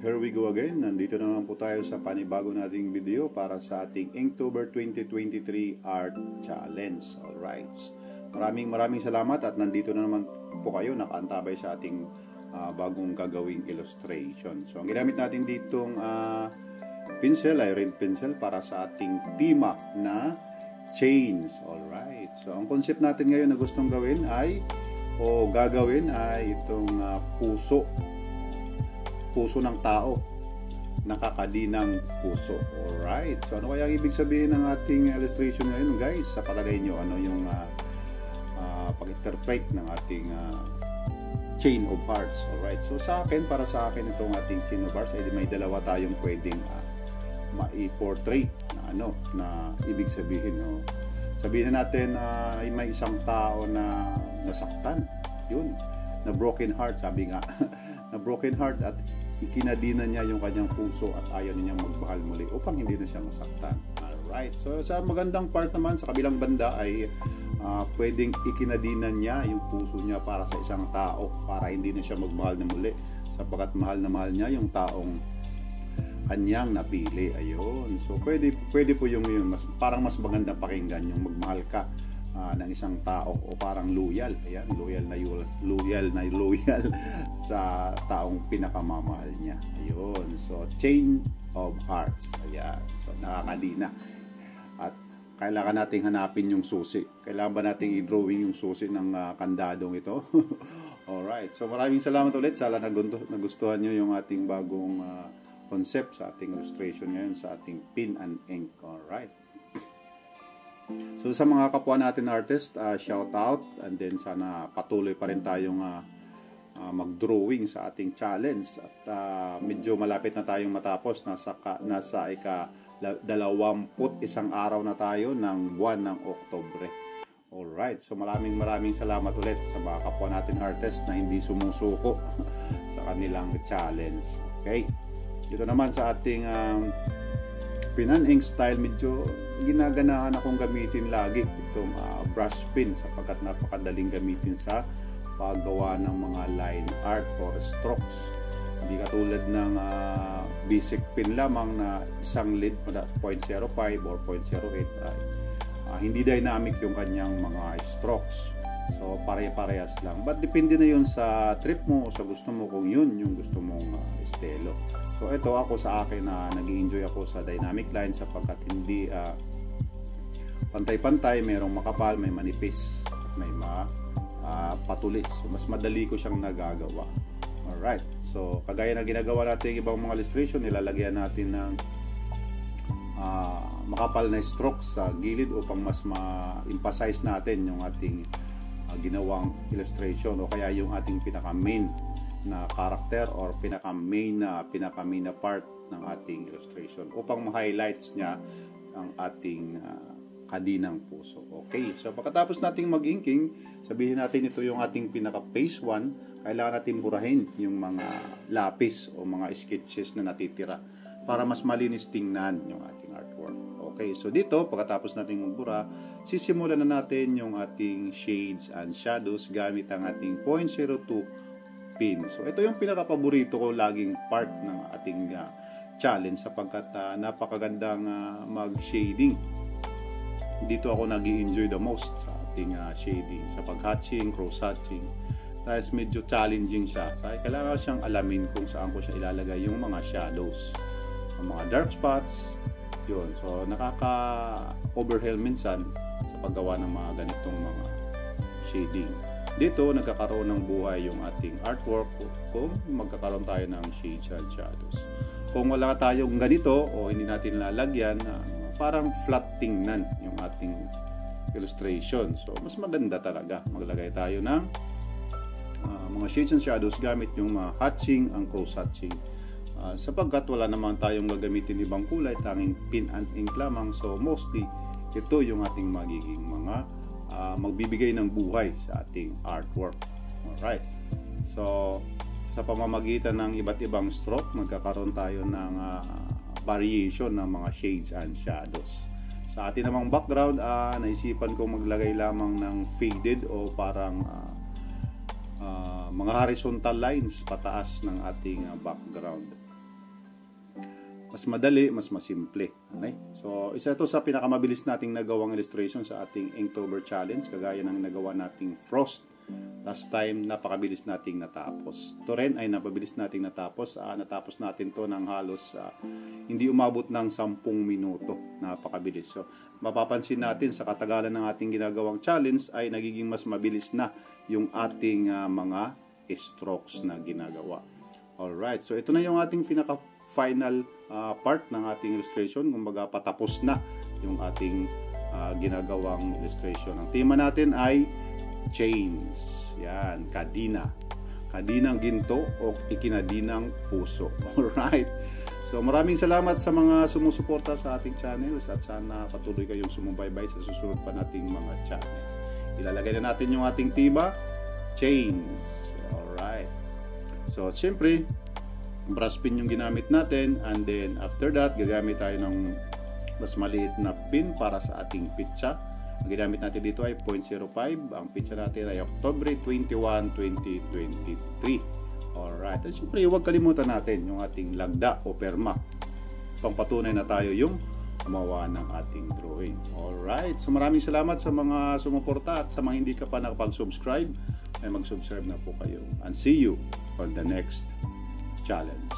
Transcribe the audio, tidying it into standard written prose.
here we go again. Nandito na naman po tayo sa panibago nating video para sa ating Inktober 2023 Art Challenge. Alright. Maraming salamat at nandito na naman po kayo nakaantabay sa ating bagong gagawing illustration. So ang ginamit natin ditong pencil ay red pencil para sa ating tema na chains. Alright. So ang concept natin ngayon na gustong gawin ay gagawin ay itong puso ng tao, nakakadinang puso. Alright, so ano kaya ang ibig sabihin ng ating illustration ngayon, guys? Sa palagay nyo, ano yung pag-interpret ng ating chain of hearts? Alright, so para sa akin itong ating chain of hearts ay may dalawa tayong pwedeng ma-portray na ibig sabihin. Sabihin natin ay may isang tao na nasaktan, yun, na broken heart, sabi nga na broken heart, at ikinadina niya yung kanyang puso at ayaw niya magmahal muli upang hindi na siya masaktan. Alright, so sa magandang part naman sa kabilang banda ay pwedeng ikinadina niya yung puso niya para sa isang tao para hindi na siya magmahal na muli, sapagkat mahal na mahal niya yung taong kanyang napili. Ayun, so pwede po yung parang mas maganda pakinggan yung magmahal ka ng isang tao o parang loyal. Ayan, loyal sa taong pinakamamahal niya. Ayun, so chain of hearts. Ayan, so nakakadina. At kailangan nating hanapin yung susi. Kailangan ba nating i-drawing yung susi ng kandadong ito? Alright, so maraming salamat ulit. Sana nagustuhan nyo yung ating bagong concept sa ating illustration ngayon sa ating pen and ink. Alright. So sa mga kapwa natin artist, shout out, and then sana patuloy pa rin tayong mag-drawing sa ating challenge, at medyo malapit na tayong matapos. Nasa ika-21 araw na tayo ng buwan ng Oktubre. Alright, so maraming salamat ulit sa mga kapwa natin artist na hindi sumusuko sa kanilang challenge. Okay, dito naman sa ating pen and ink style, medyo ginaganahan akong gamitin lagi itong brush pen sapagkat napakadaling gamitin sa paggawa ng mga line art or strokes. Hindi katulad ng basic pen lamang na isang lead 0.05 or 0.08 hindi dynamic yung kanyang mga strokes. So pare-parehas lang, but depende na yun sa trip mo o sa gusto mo, kung yun yung gusto mong estilo. So ito, ako sa akin na nag-enjoy ako sa dynamic line sapagkat hindi pantay-pantay, mayroong makapal, may manipis, may patulis. So mas madali ko siyang nagagawa. Alright, so kagaya na ginagawa natin ibang mga illustration, nilalagyan natin ng makapal na strokes sa gilid upang mas ma-emphasize natin yung ating ginawang illustration, o kaya yung ating pinaka-main na character or pinaka-main na part ng ating illustration upang ma-highlights niya ang ating kadinang puso. Okay, so pagkatapos nating mag-inking, sabihin natin ito yung ating pinaka-phase 1, kailangan natin burahin yung mga lapis o mga sketches na natitira para mas malinis tingnan yung ating artwork. Okay, so dito, pagkatapos natin magbura, sisimulan na natin yung ating shades and shadows gamit ang ating 0.02 pen. So ito yung pinaka-paborito ko laging part ng ating challenge sapagkat napakagandang mag-shading. Dito ako nag-i-enjoy the most sa ating shading, sa pag-hatching, cross-hatching. Dahil medyo challenging siya. Kailangan siyang alamin kung saan ko siya ilalagay yung mga shadows, ang mga dark spots. Yun, so nakaka-overwhelm minsan sa paggawa ng mga ganitong mga shading. Dito nagkakaroon ng buhay yung ating artwork kung magkakaroon tayo ng shades and shadows. Kung wala tayong ganito o hindi natin lalagyan, parang flat tingnan yung ating illustration. So mas maganda talaga maglagay tayo ng mga shades and shadows gamit yung hatching, ang cross hatching. Sapagkat wala naman tayong gagamitin ibang kulay, tanging pen and ink lamang. So mostly ito yung ating magiging mga magbibigay ng buhay sa ating artwork. Alright, so sa pamamagitan ng iba't ibang stroke, magkakaroon tayo ng variation ng mga shades and shadows. Sa ating namang background, naisipan kong maglagay lamang ng faded o parang mga horizontal lines pataas ng ating background. mas madali, mas masimple. Okay? So, isa ito sa pinakamabilis nating nagawang illustration sa ating Inktober Challenge, kagaya ng nagawa nating Frost. Last time, napakabilis nating natapos. Ito rin ay napabilis nating natapos. Natapos natin to ng halos hindi umabot ng 10 minuto. Napakabilis. So, mapapansin natin sa katagalan ng ating ginagawang challenge ay nagiging mas mabilis na yung ating mga strokes na ginagawa. Alright, so ito na yung ating pinaka-final part ng ating illustration. Kumbaga, patapos na yung ating ginagawang illustration. Ang tema natin ay chains. Yan, kadina. Kadinang ginto o ikinadinang puso. Alright. So maraming salamat sa mga sumusuporta sa ating channels at sana patuloy kayong sumubaybay sa susunod pa nating mga channels. Ilalagay na natin yung ating tiba, chains. Alright. So syempre, brass pin yung ginamit natin, and then after that, gagamit tayo ng mas maliit na pin para sa ating pitsa. Ang ginamit natin dito ay 0.05. Ang pitsa natin ay October 21, 2023. Alright. At syempre, huwag kalimutan natin yung ating lagda o perma. Pangpatunay na tayo yung gumawa ng ating drawing. Alright. So maraming salamat sa mga sumuporta at sa mga hindi ka pa nakapag-subscribe, ay mag-subscribe na po kayo. And see you on the next challenge.